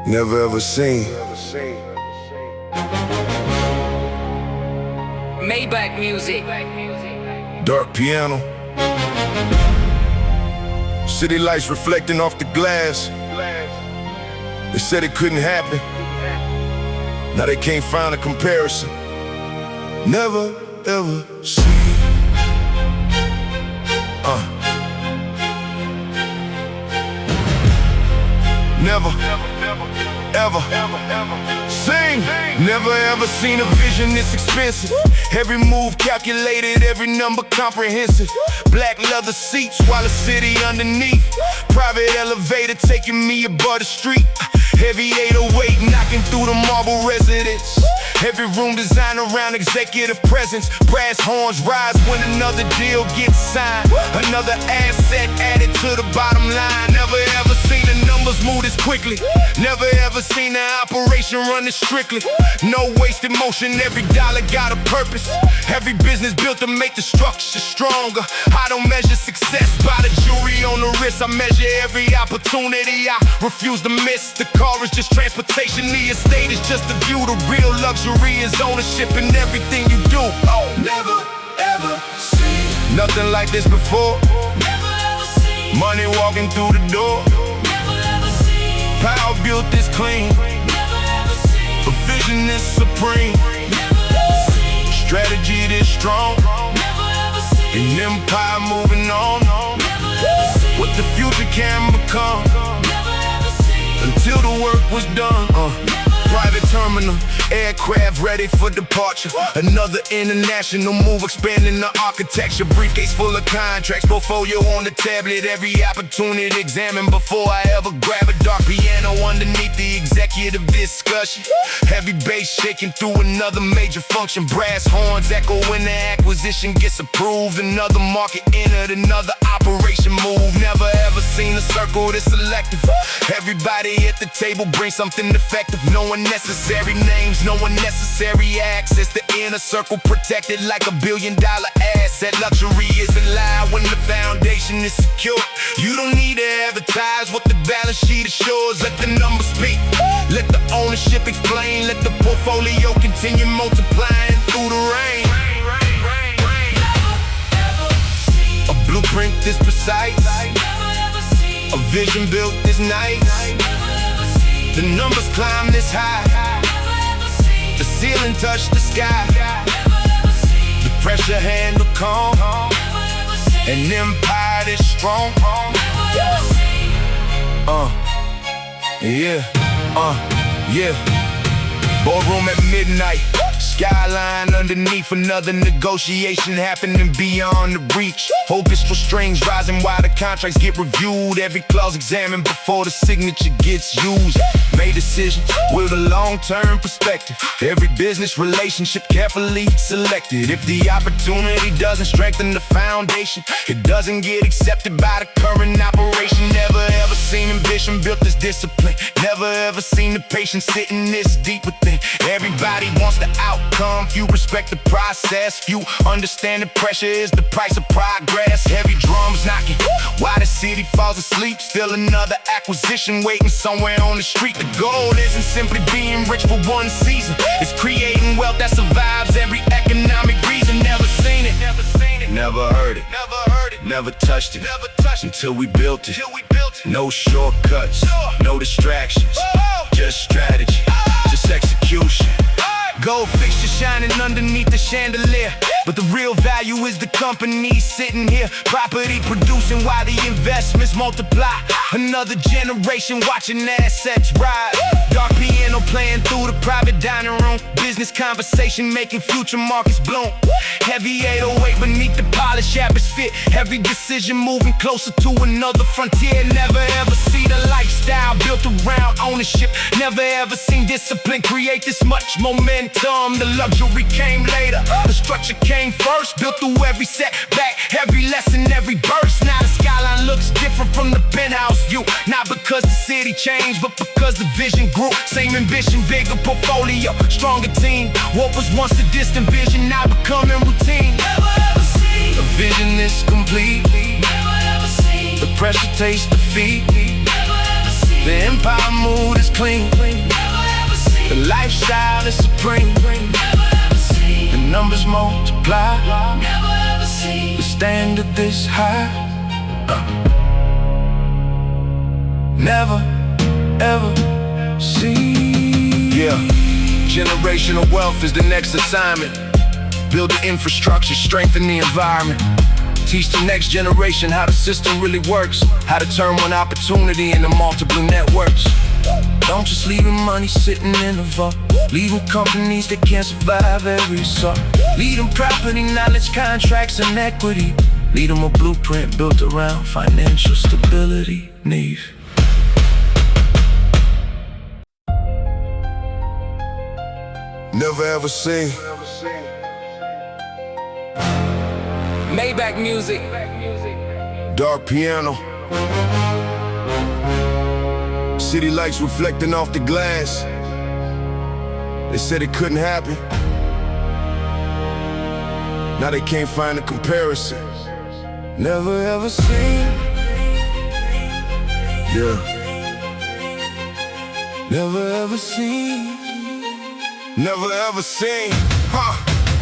Never ever seen. Maybach music. Dark piano. City lights reflecting off the glass. They said it couldn't happen. Now they can't find a comparison. Never ever seen. Never ever sing. Never ever seen a vision this expensive. Every move calculated, every number comprehensive. Black leather seats while the city underneath. Private elevator taking me above the street. Heavy 808 knocking through the marble residence. Every room designed around executive presence. Brass horns rise when another deal gets signed. Another asset added to the bottom line. Never ever seen the numbers move this quickly. Never ever seen the operation running strictly. No wasted motion, every dollar got a purpose. Every business built to make the structure stronger. I don't measure success by the jewelry on the wrist. I measure every opportunity I refuse to miss. The car is just transportation, the estate is just a view. The real luxury is ownership in everything you do. Never ever seen nothing like this before. Never ever seen. Money walking through the door. Never ever seen. Power built this clean. Never ever seen. A vision this supreme. Never ever seen. Strategy this strong. Never ever seen. An empire moving on. Never ever seen. What the future can become. Never ever seen. Until the work was done. Private terminal, aircraft ready for departure. Another international move, expanding the architecture. Briefcase full of contracts, portfolio on the tablet. Every opportunity examined before I ever grab a dark piano underneath the executive discussion. Heavy bass shaking through another major function. Brass horns echo when the acquisition gets approved. Another market entered, another operation move. Never ever seen a circle this selective. Everybody at the table brings something effective. No one necessary names, no unnecessary access. The inner circle protected like $1 billion asset. Luxury isn't loud when the foundation is secure. You don't need to advertise what the balance sheet assures. Let the numbers speak, let the ownership explain. Let the portfolio continue multiplying through the rain. A blueprint this precise, a vision built this nice. The numbers climb this high. The ceiling touch the sky. The pressure handle calm. An empire that's strong. Boardroom at midnight. Skyline underneath, another negotiation happening beyond the reach. Orchestral strings rising while the contracts get reviewed. Every clause examined before the signature gets used. Made decisions with a long-term perspective. Every business relationship carefully selected. If the opportunity doesn't strengthen the foundation, it doesn't get accepted by the current operation. Never ever seen ambition built this discipline. Never ever seen the patience sitting this deep within. Everybody wants the outcome, few respect the process. Few understand the pressure is the price of progress. Heavy drums knocking while the city falls asleep. Still another acquisition waiting somewhere on the street. The goal isn't simply being rich for one season. It's creating wealth that survives every economic reason. Never seen it, never heard it, never touched it until we built it. No shortcuts, no distractions, just strategy, just execution. Gold fixture shining underneath the chandelier, but the real value is the company sitting here. Property producing while the investments multiply. Another generation watching assets rise. Dark piano playing through the private dining room. Business conversation making future markets bloom. Heavy 808 beneath the polished atmosphere. Every decision moving closer to another frontier. Never ever see the lifestyle built around ownership. Never ever seen discipline create this much momentum. The luxury came later, the structure came first. Built through every setback, every lesson, every burst. Now the skyline looks different from the penthouse view. Not because the city changed, but because the vision grew. Same ambition, bigger portfolio, stronger team. What was once a distant vision, now becoming routine. Never ever seen. A vision this complete. Never ever seen. The pressure takes defeat. Never ever seen. The empire mood is clean. Never ever seen. The lifestyle is supreme. Never ever seen. The numbers multiply. Never ever seen. The standard this high. Never ever seen. Yeah. Generational wealth is the next assignment. Build the infrastructure, strengthen the environment. Teach the next generation how the system really works. How to turn one opportunity into multiple networks. Don't just leave your money sitting in the vault. Leave them companies that can't survive every assault. Lead them property, knowledge, contracts, and equity. Lead them a blueprint built around financial stability. Neve. Never ever seen. Maybach music. Dark piano. City lights reflecting off the glass. They said it couldn't happen. Now they can't find a comparison. Never ever seen. Yeah. Never ever seen. Never ever seen.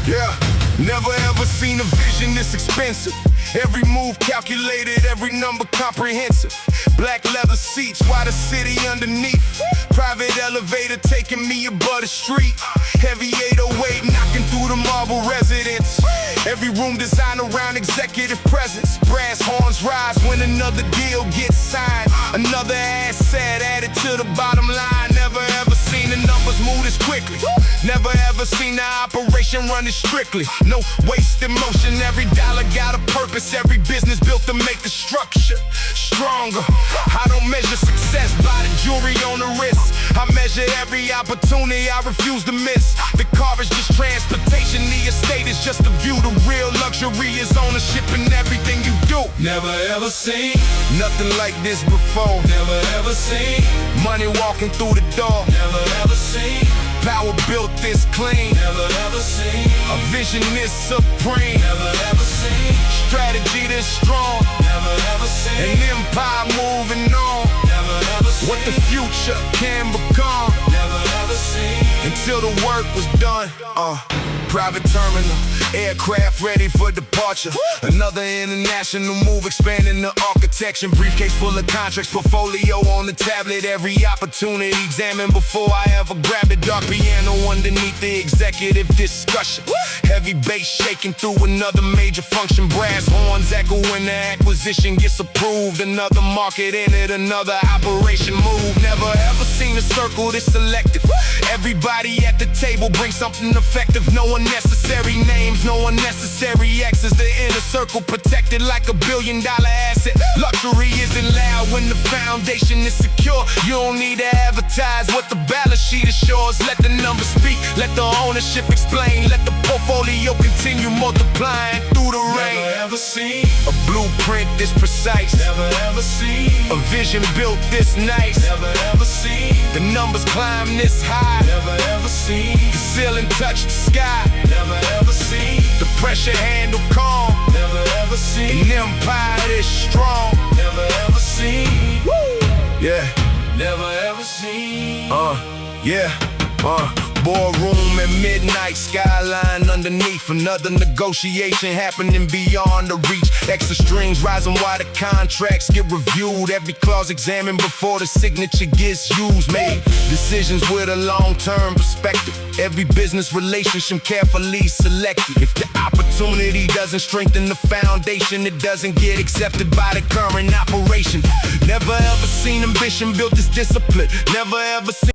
Yeah. Never ever seen a vision this expensive. Every move calculated, every number comprehensive. Black leather seats, why the city underneath. Private elevator taking me above the street. Heavy 808 knocking through the marble residence. Every room designed around executive presence. Brass horns rise when another deal gets signed. Another asset added to the bottom line. Never ever seen the numbers move this quickly. Never ever seen the operation running strictly. No wasted motion, every dollar got a purpose. Every business built to make the structure stronger. I don't measure success by the jewelry on the wrist. I measure every opportunity I refuse to miss. The car is just transportation, the estate is just a view. The real luxury is ownership in everything you do. Never ever seen. Nothing like this before. Never ever seen. Money walking through the door. Never ever seen. Power built this clean. Never ever seen. A vision this supreme. Never ever seen. Strategy this strong. Never ever seen. An empire moving on. Never ever seen. What the future can become. Never ever seen. Until the work was done. Private terminal, aircraft ready for departure. Another international move, expanding the architecture. Briefcase full of contracts, portfolio on the tablet. Every opportunity examined before I ever grabbed it. Dark piano underneath the executive discussion. Heavy bass shaking through another major function. Brass horns echo when the acquisition gets approved. Another market entered, another operation move. Never ever seen a circle this selective. Everybody at the table brings something effective. No unnecessary names, no unnecessary X's. The inner circle protected like $1 billion asset. Luxury isn't loud when the foundation is secure. You don't need to advertise what the balance sheet assures. Let the numbers speak, let the ownership explain. Let the portfolio continue multiplying through the rain. Never ever seen. A blueprint this precise. Never ever seen. A vision built this nice. Never ever seen. The numbers climb this high. Never ever seen. The ceiling touch the sky. Never ever seen. The pressure handle calm. Never ever seen. An empire this strong. Never ever seen. Yeah. Never ever seen. Yeah. Boardroom at midnight, skyline underneath. Another negotiation happening beyond the reach. Extra strings rising while the contracts get reviewed. Every clause examined before the signature gets used. Made decisions with a long-term perspective. Every business relationship carefully selected. If the opportunity doesn't strengthen the foundation, it doesn't get accepted by the current operation. Never ever seen ambition built this discipline. Never ever seen